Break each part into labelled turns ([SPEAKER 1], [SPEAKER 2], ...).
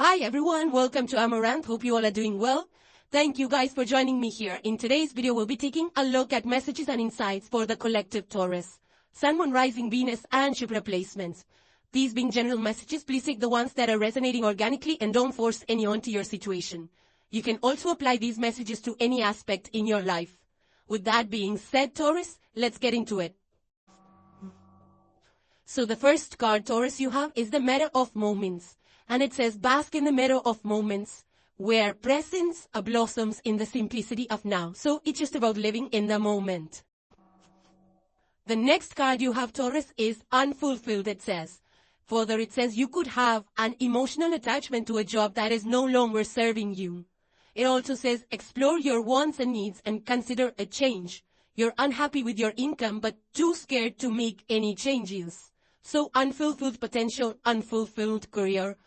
[SPEAKER 1] Hi everyone, welcome to Amaranth. Hope you all are doing well. Thank you guys for joining me here. In today's video, we'll be taking a look at messages and insights for the collective Taurus, Sun, Moon, Rising, Venus, and ship replacements. These being general messages, please take the ones that are resonating organically and don't force any onto your situation. You can also apply these messages to any aspect in your life. With that being said, Taurus, let's get into it. So the first card, Taurus, you have is the Meadow of Moments. And it says, bask in the meadow of moments where presence blossoms in the simplicity of now. So it's just about living in the moment. The next card you have, Taurus, is unfulfilled, it says. Further, it says you could have an emotional attachment to a job that is no longer serving you. It also says explore your wants and needs and consider a change. You're unhappy with your income but too scared to make any changes. So unfulfilled potential, unfulfilled career.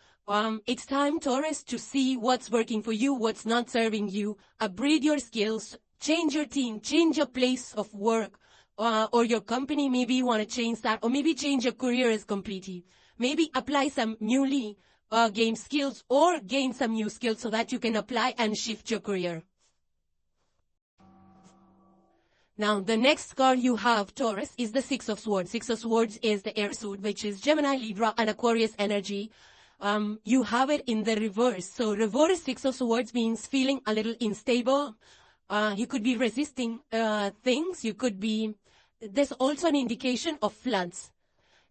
[SPEAKER 1] It's time, Taurus, to see what's working for you, what's not serving you. Upgrade your skills, change your team, change your place of work, or your company. Maybe you want to change that, or maybe change your career completely. Maybe apply some newly gained skills or gain some new skills so that you can apply and shift your career. Now, the next card you have, Taurus, is the Six of Swords. Six of Swords is the air suit, which is Gemini, Libra, and Aquarius energy. You have it in the reverse. So reverse Six of Swords means feeling a little unstable. You could be resisting things. You could be... There's also an indication of floods.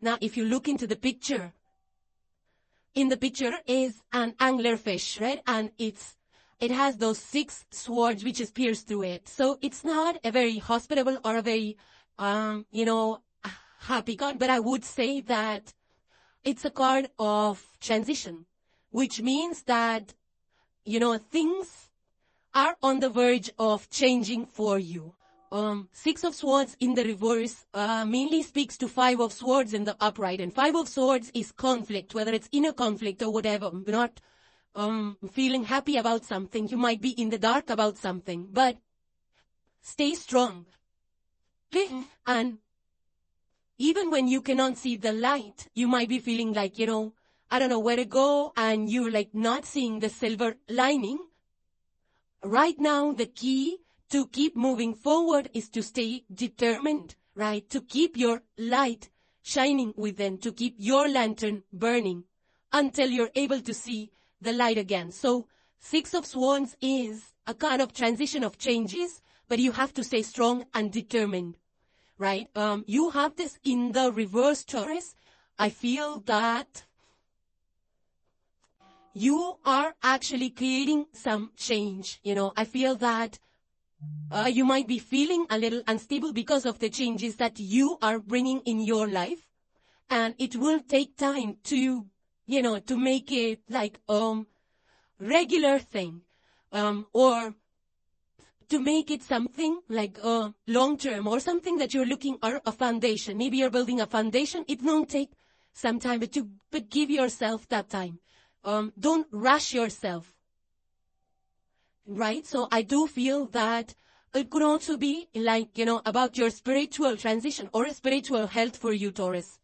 [SPEAKER 1] Now, if you look into the picture, in the picture is an anglerfish, right? And it has those 6 swords which is pierced through it. So it's not a very hospitable or a very, happy card. But I would say that it's a card of transition, which means that, things are on the verge of changing for you. Six of Swords in the reverse mainly speaks to Five of Swords in the upright. And Five of Swords is conflict, whether it's inner conflict or whatever. You're not feeling happy about something. You might be in the dark about something. But stay strong. And even when you cannot see the light, you might be feeling like, I don't know where to go, and you're like not seeing the silver lining. Right now, the key to keep moving forward is to stay determined, right? To keep your light shining within, to keep your lantern burning until you're able to see the light again. So Six of Swords is a kind of transition of changes, but you have to stay strong and determined. Right? You have this in the reverse, Taurus. I feel that you are actually creating some change. I feel that you might be feeling a little unstable because of the changes that you are bringing in your life. And it will take time to, to make it like regular thing. Or to make it something like long-term or something that you're looking at a foundation. Maybe you're building a foundation. It won't take some time, but give yourself that time. Don't rush yourself. Right? So I do feel that it could also be like, about your spiritual transition or a spiritual health for you, Taurus.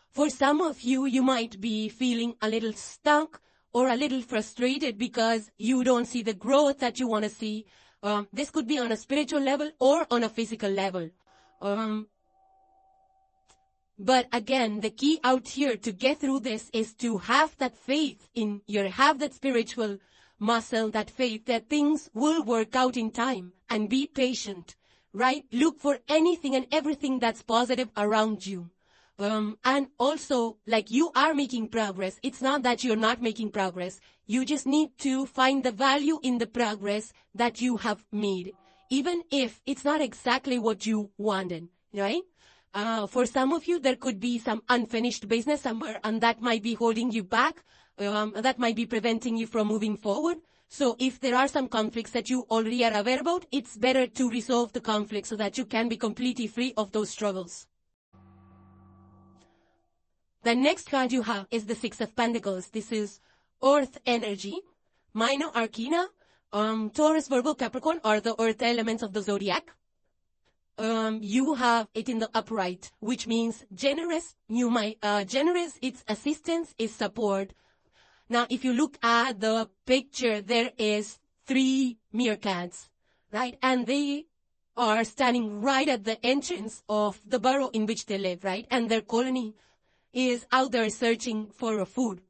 [SPEAKER 1] For some of you, you might be feeling a little stuck or a little frustrated because you don't see the growth that you want to see. This could be on a spiritual level or on a physical level. But again, the key out here to get through this is to have that faith have that spiritual muscle, that faith that things will work out in time, and be patient, right? Look for anything and everything that's positive around you. And also, like, you are making progress. It's not that you're not making progress. You just need to find the value in the progress that you have made, even if it's not exactly what you wanted, right? For some of you, there could be some unfinished business somewhere, and that might be holding you back. That might be preventing you from moving forward. So if there are some conflicts that you already are aware about, it's better to resolve the conflict so that you can be completely free of those struggles. The next card you have is the Six of Pentacles. This is Earth energy, minor arcana. Taurus, Virgo, Capricorn are the earth elements of the zodiac. You have it in the upright, which means generous. Generous, its assistance, is support. Now, if you look at the picture, there is 3 meerkats, right? And they are standing right at the entrance of the burrow in which they live, right? And their colony is out there searching for food.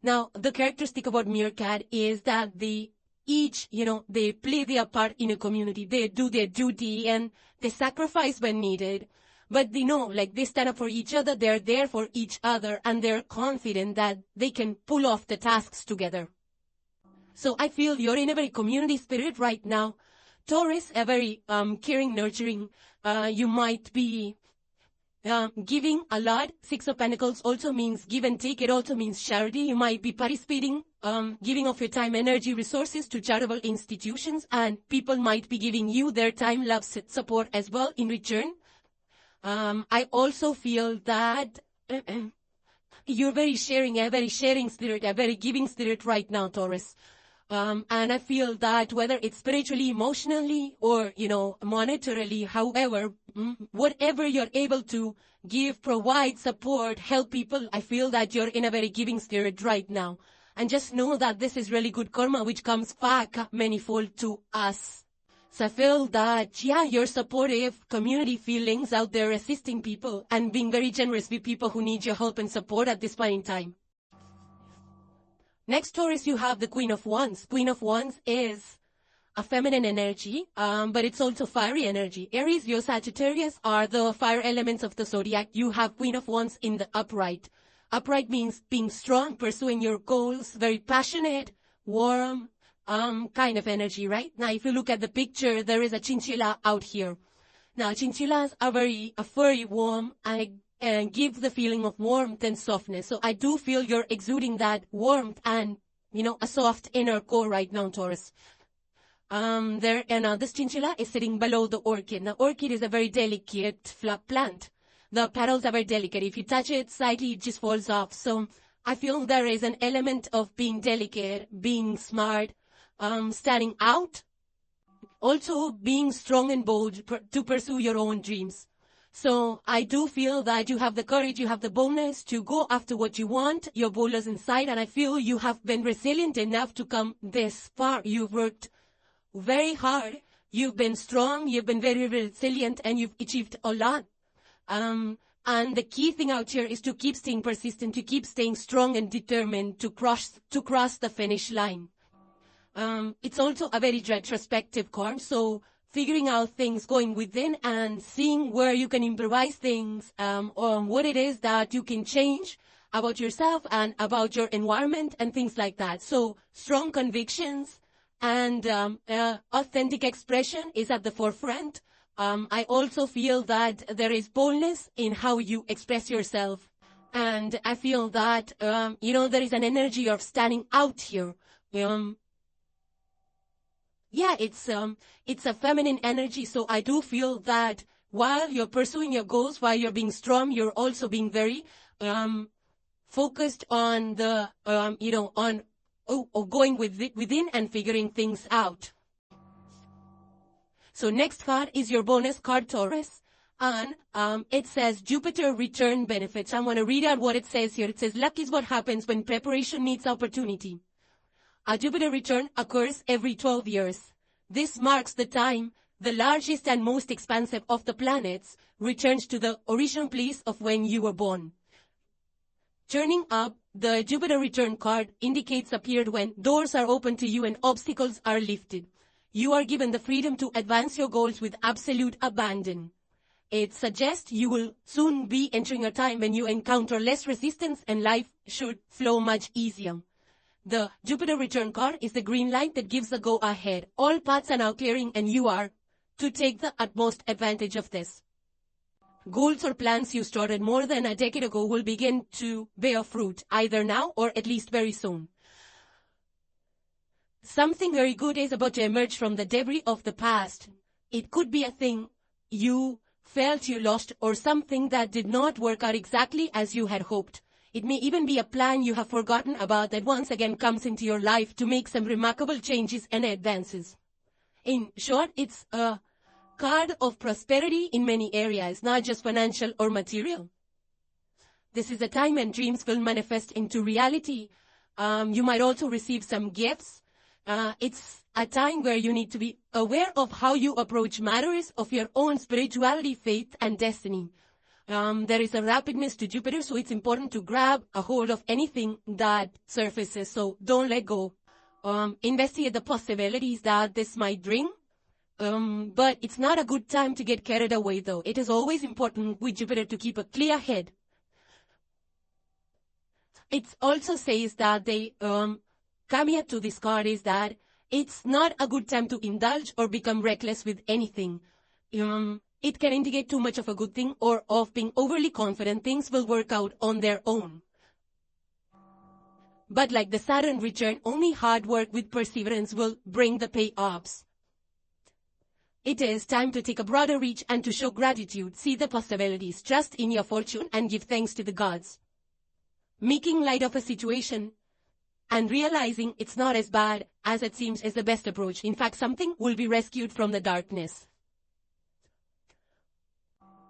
[SPEAKER 1] Now, the characteristic about meerkat is that they each, they play their part in a community. They do their duty and they sacrifice when needed. But they know, they stand up for each other, they're there for each other, and they're confident that they can pull off the tasks together. So I feel you're in a very community spirit right now. Taurus, a very caring, nurturing. You might be giving a lot. 6 of Pentacles also means give and take. It also means charity. You might be participating, giving of your time, energy, resources to charitable institutions, and people might be giving you their time, love, support as well in return. I also feel that you're very sharing, a very sharing spirit, a very giving spirit right now, Taurus. And I feel that whether it's spiritually, emotionally, or, monetarily, however, whatever you're able to give, provide, support, help people, I feel that you're in a very giving spirit right now. And just know that this is really good karma, which comes back manifold to us. So I feel that, you're supportive, community feelings out there, assisting people, and being very generous with people who need your help and support at this point in time. Next, Taurus, you have the Queen of Wands. Queen of Wands is a feminine energy, but it's also fiery energy. Aries, your Sagittarius are the fire elements of the zodiac. You have Queen of Wands in the upright. Upright means being strong, pursuing your goals, very passionate, warm, kind of energy, right? Now, if you look at the picture, there is a chinchilla out here. Now, chinchillas are very furry, warm, and give the feeling of warmth and softness. So I do feel you're exuding that warmth and, a soft inner core right now, Taurus. This chinchilla is sitting below the orchid. Now, orchid is a very delicate plant. The petals are very delicate. If you touch it slightly, it just falls off. So I feel there is an element of being delicate, being smart, standing out, also being strong and bold to pursue your own dreams. So I do feel that you have the courage, you have the boldness to go after what you want, your boldness inside, and I feel you have been resilient enough to come this far. You've worked very hard, you've been strong, you've been very resilient, and you've achieved a lot. And the key thing out here is to keep staying persistent, to keep staying strong and determined to cross the finish line. It's also a very retrospective card, so figuring out things, going within and seeing where you can improvise things, on what it is that you can change about yourself and about your environment and things like that. So strong convictions and authentic expression is at the forefront. I also feel that there is boldness in how you express yourself. And I feel that, there is an energy of standing out here. It's a feminine energy, so I do feel that while you're pursuing your goals, while you're being strong, you're also being very focused on the, going within and figuring things out. So next card is your bonus card, Taurus, and it says Jupiter return benefits. I'm going to read out what it says here. It says, luck is what happens when preparation meets opportunity. A Jupiter return occurs every 12 years. This marks the time the largest and most expansive of the planets returns to the original place of when you were born. Turning up, the Jupiter return card indicates a period when doors are open to you and obstacles are lifted. You are given the freedom to advance your goals with absolute abandon. It suggests you will soon be entering a time when you encounter less resistance and life should flow much easier. The Jupiter return card is the green light that gives the go-ahead. All paths are now clearing and you are to take the utmost advantage of this. Goals or plans you started more than a decade ago will begin to bear fruit, either now or at least very soon. Something very good is about to emerge from the debris of the past. It could be a thing you felt you lost or something that did not work out exactly as you had hoped. It may even be a plan you have forgotten about that once again comes into your life to make some remarkable changes and advances. In short, it's a card of prosperity in many areas, not just financial or material. This is a time when dreams will manifest into reality. You might also receive some gifts. It's a time where you need to be aware of how you approach matters of your own spirituality, faith, and destiny. There is a rapidness to Jupiter, so it's important to grab a hold of anything that surfaces, so don't let go. Investigate the possibilities that this might bring. But it's not a good time to get carried away, though. It is always important with Jupiter to keep a clear head. It also says that the caveat to this card is that it's not a good time to indulge or become reckless with anything. It can indicate too much of a good thing or of being overly confident things will work out on their own. But like the Saturn return, only hard work with perseverance will bring the payoffs. It is time to take a broader reach and to show gratitude, see the possibilities, trust in your fortune, and give thanks to the gods. Making light of a situation and realizing it's not as bad as it seems is the best approach. In fact, something will be rescued from the darkness.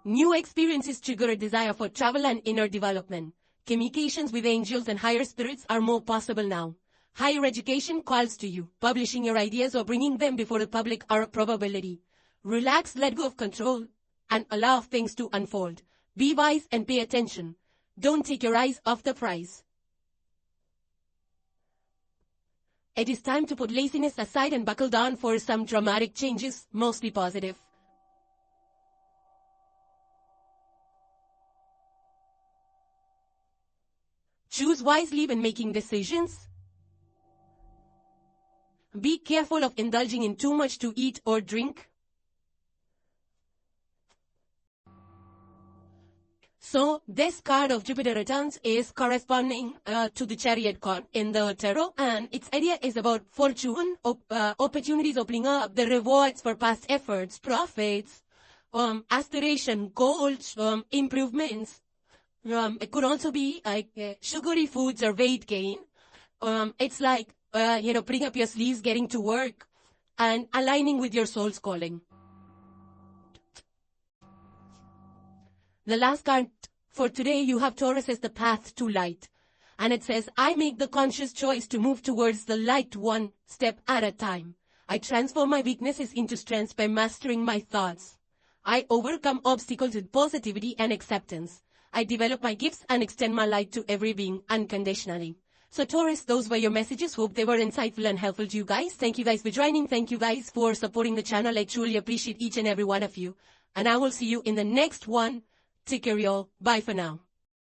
[SPEAKER 1] New experiences trigger a desire for travel and inner development. Communications with angels and higher spirits are more possible now. Higher education calls to you. Publishing your ideas or bringing them before the public are a probability. Relax, let go of control, and allow things to unfold. Be wise and pay attention. Don't take your eyes off the prize. It is time to put laziness aside and buckle down for some dramatic changes, mostly positive. Choose wisely when making decisions. Be careful of indulging in too much to eat or drink. So, this card of Jupiter returns is corresponding to the Chariot card in the tarot, and its idea is about fortune, opportunities opening up, the rewards for past efforts, profits, aspiration, goals, improvements. It could also be like sugary foods or weight gain. It's like, putting up your sleeves, getting to work, and aligning with your soul's calling. The last card for today, you have Taurus as the path to light. And it says, I make the conscious choice to move towards the light one step at a time. I transform my weaknesses into strengths by mastering my thoughts. I overcome obstacles with positivity and acceptance. I develop my gifts and extend my light to every being unconditionally. So Taurus, those were your messages. Hope they were insightful and helpful to you guys. Thank you guys for joining. Thank you guys for supporting the channel. I truly appreciate each and every one of you. And I will see you in the next one. Take care, y'all. Bye for now.